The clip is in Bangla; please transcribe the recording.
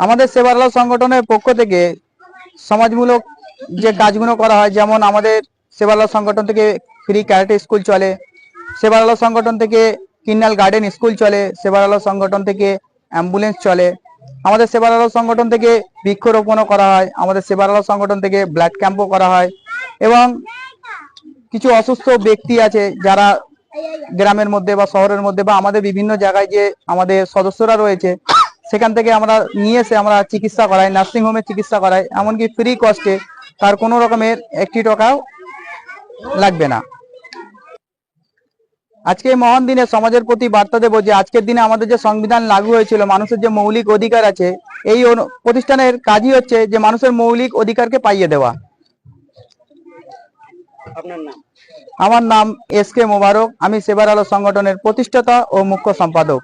আমাদের সেবার আলো সংগঠনের পক্ষ থেকে সমাজমূলক যে কাজগুলো করা হয়, যেমন আমাদের সেবার আলো সংগঠন থেকে ফ্রি ক্যারাটে স্কুল চলে, সেবার আলো সংগঠন থেকে কিন্নাল গার্ডেন স্কুল চলে, সেবার আলো সংগঠন থেকে অ্যাম্বুলেন্স চলে, আমাদের সেবার আলো সংগঠন থেকে বৃক্ষরোপণও করা হয়, আমাদের সেবার আলো সংগঠন থেকে ব্লাড ক্যাম্পও করা হয় এবং কিছু অসুস্থ ব্যক্তি আছে যারা গ্রামের মধ্যে বা শহরের মধ্যে বা আমাদের বিভিন্ন জায়গায় যে আমাদের সদস্যরা রয়েছে সেখান থেকে আমরা নিয়ে এসে আমরা চিকিৎসা করাই, নার্সিং হোমে চিকিৎসা করাই, এমনকি ফ্রি কস্টে, তার কোনো রকমের একটি টাকাও লাগবে না। আজকে এই মহান দিনে সমাজের প্রতি বার্তা দেব যে আজকের দিনে আমাদের যে সংবিধান লাগু হয়েছিল, মানুষের যে মৌলিক অধিকার আছে, এই প্রতিষ্ঠানের কাজই হচ্ছে যে মানুষের মৌলিক অধিকারকে পাইয়ে দেওয়া। আপনার নাম? আমার নাম এস কে মোবারক, আমি সেবার আলো সংগঠনের প্রতিষ্ঠাতা ও মুখ্য সম্পাদক।